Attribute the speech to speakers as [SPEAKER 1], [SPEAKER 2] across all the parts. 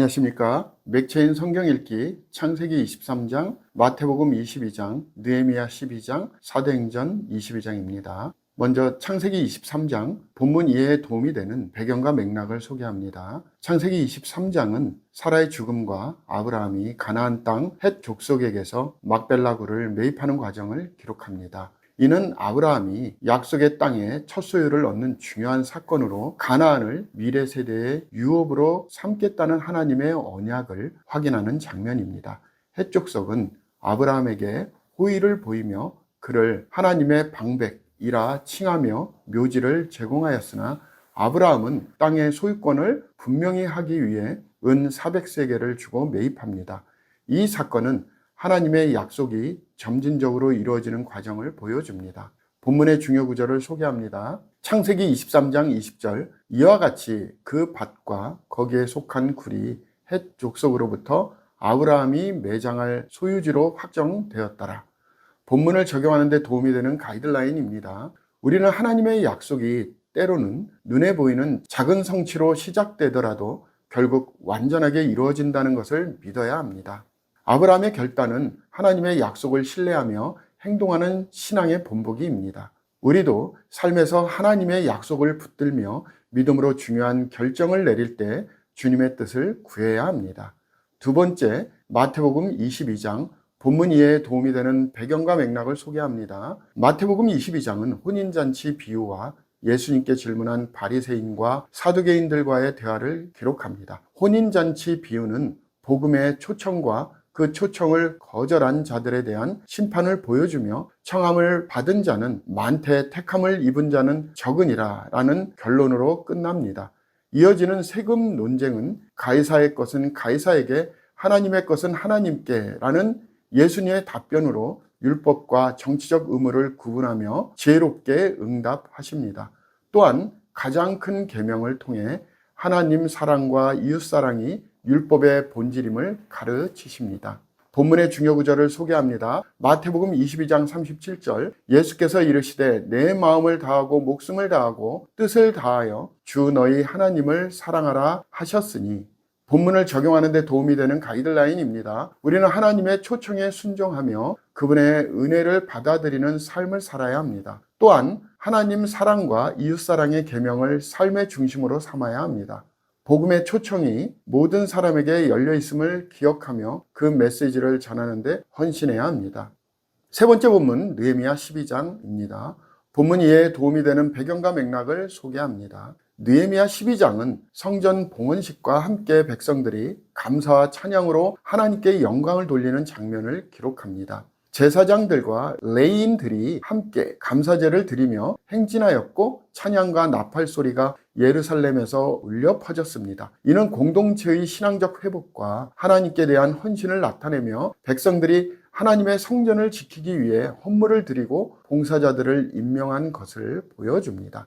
[SPEAKER 1] 안녕하십니까. 맥체인 성경 읽기 창세기 23장, 마태복음 22장, 느헤미야 12장, 사도행전 22장입니다. 먼저 창세기 23장 본문 이해에 도움이 되는 배경과 맥락을 소개합니다. 창세기 23장은 사라의 죽음과 아브라함이 가나안 땅 헷 족속에게서 막벨라 굴을 매입하는 과정을 기록합니다. 이는 아브라함이 약속의 땅에 첫 소유를 얻는 중요한 사건으로 가나안을 미래 세대의 유업으로 삼겠다는 하나님의 언약을 확인하는 장면입니다. 헷 족속은 아브라함에게 호의를 보이며 그를 하나님의 방백이라 칭하며 묘지를 제공하였으나 아브라함은 땅의 소유권을 분명히 하기 위해 은 400세겔을 주고 매입합니다. 이 사건은 하나님의 약속이 점진적으로 이루어지는 과정을 보여줍니다. 본문의 중요 구절을 소개합니다. 창세기 23장 20절, 이와 같이 그 밭과 거기에 속한 굴이 헷 족속으로부터 아브라함이 매장할 소유지로 확정되었더라. 본문을 적용하는 데 도움이 되는 가이드라인입니다. 우리는 하나님의 약속이 때로는 눈에 보이는 작은 성취로 시작되더라도 결국 완전하게 이루어진다는 것을 믿어야 합니다. 아브라함의 결단은 하나님의 약속을 신뢰하며 행동하는 신앙의 본보기입니다. 우리도 삶에서 하나님의 약속을 붙들며 믿음으로 중요한 결정을 내릴 때 주님의 뜻을 구해야 합니다. 두 번째, 마태복음 22장 본문 이해에 도움이 되는 배경과 맥락을 소개합니다. 마태복음 22장은 혼인잔치 비유와 예수님께 질문한 바리새인과 사두개인들과의 대화를 기록합니다. 혼인잔치 비유는 복음의 초청과 그 초청을 거절한 자들에 대한 심판을 보여주며 청함을 받은 자는 많되 택함을 입은 자는 적으니라 라는 결론으로 끝납니다. 이어지는 세금 논쟁은 가이사의 것은 가이사에게, 하나님의 것은 하나님께 라는 예수님의 답변으로 율법과 정치적 의무를 구분하며 지혜롭게 응답하십니다. 또한 가장 큰 계명을 통해 하나님 사랑과 이웃 사랑이 율법의 본질임을 가르치십니다. 본문의 중요 구절을 소개합니다. 마태복음 22장 37절, 예수께서 이르시되 내 마음을 다하고 목숨을 다하고 뜻을 다하여 주 너희 하나님을 사랑하라 하셨으니, 본문을 적용하는 데 도움이 되는 가이드라인입니다. 우리는 하나님의 초청에 순종하며 그분의 은혜를 받아들이는 삶을 살아야 합니다. 또한 하나님 사랑과 이웃 사랑의 계명을 삶의 중심으로 삼아야 합니다. 복음의 초청이 모든 사람에게 열려 있음을 기억하며 그 메시지를 전하는 데 헌신해야 합니다. 세 번째 본문 느헤미야 12장입니다. 본문 이해에 도움이 되는 배경과 맥락을 소개합니다. 느헤미야 12장은 성전 봉헌식과 함께 백성들이 감사와 찬양으로 하나님께 영광을 돌리는 장면을 기록합니다. 제사장들과 레위인들이 함께 감사제를 드리며 행진하였고 찬양과 나팔 소리가 예루살렘에서 울려 퍼졌습니다. 이는 공동체의 신앙적 회복과 하나님께 대한 헌신을 나타내며 백성들이 하나님의 성전을 지키기 위해 헌물을 드리고 봉사자들을 임명한 것을 보여줍니다.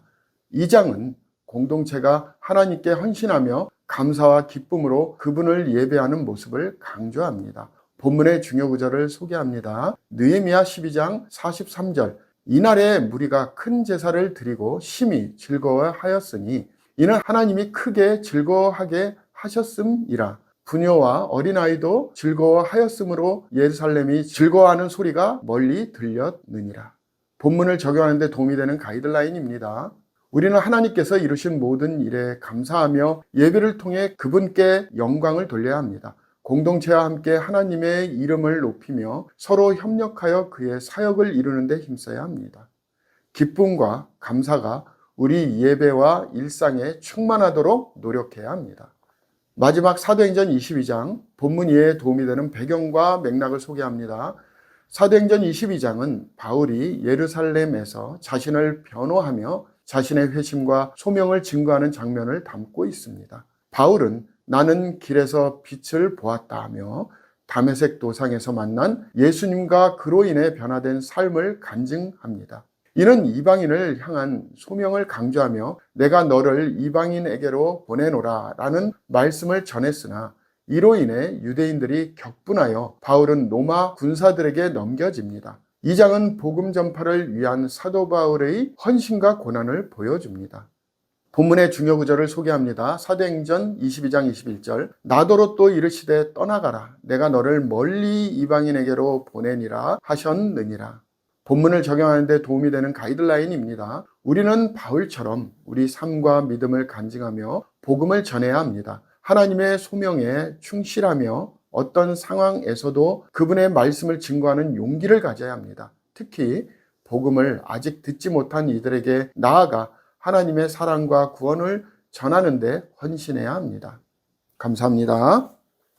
[SPEAKER 1] 이 장은 공동체가 하나님께 헌신하며 감사와 기쁨으로 그분을 예배하는 모습을 강조합니다. 본문의 중요 구절을 소개합니다. 느헤미야 12장 43절, 이날에 무리가 큰 제사를 드리고 심히 즐거워하였으니 이는 하나님이 크게 즐거워하게 하셨음이라. 부녀와 어린아이도 즐거워하였으므로 예루살렘이 즐거워하는 소리가 멀리 들렸느니라. 본문을 적용하는 데 도움이 되는 가이드라인입니다. 우리는 하나님께서 이루신 모든 일에 감사하며 예배를 통해 그분께 영광을 돌려야 합니다. 공동체와 함께 하나님의 이름을 높이며 서로 협력하여 그의 사역을 이루는 데 힘써야 합니다. 기쁨과 감사가 우리 예배와 일상에 충만하도록 노력해야 합니다. 마지막 사도행전 22장 본문 이해에 도움이 되는 배경과 맥락을 소개합니다. 사도행전 22장은 바울이 예루살렘에서 자신을 변호하며 자신의 회심과 소명을 증거하는 장면을 담고 있습니다. 바울은 나는 길에서 빛을 보았다 하며 다메섹 도상에서 만난 예수님과 그로 인해 변화된 삶을 간증합니다. 이는 이방인을 향한 소명을 강조하며 내가 너를 이방인에게로 보내노라 라는 말씀을 전했으나 이로 인해 유대인들이 격분하여 바울은 로마 군사들에게 넘겨집니다. 이 장은 복음 전파를 위한 사도 바울의 헌신과 고난을 보여줍니다. 본문의 중요 구절을 소개합니다. 사도행전 22장 21절. 나더러 또 이르시되 떠나가라. 내가 너를 멀리 이방인에게로 보내니라 하셨느니라. 본문을 적용하는 데 도움이 되는 가이드라인입니다. 우리는 바울처럼 우리 삶과 믿음을 간증하며 복음을 전해야 합니다. 하나님의 소명에 충실하며 어떤 상황에서도 그분의 말씀을 증거하는 용기를 가져야 합니다. 특히 복음을 아직 듣지 못한 이들에게 나아가 하나님의 사랑과 구원을 전하는 데 헌신해야 합니다. 감사합니다.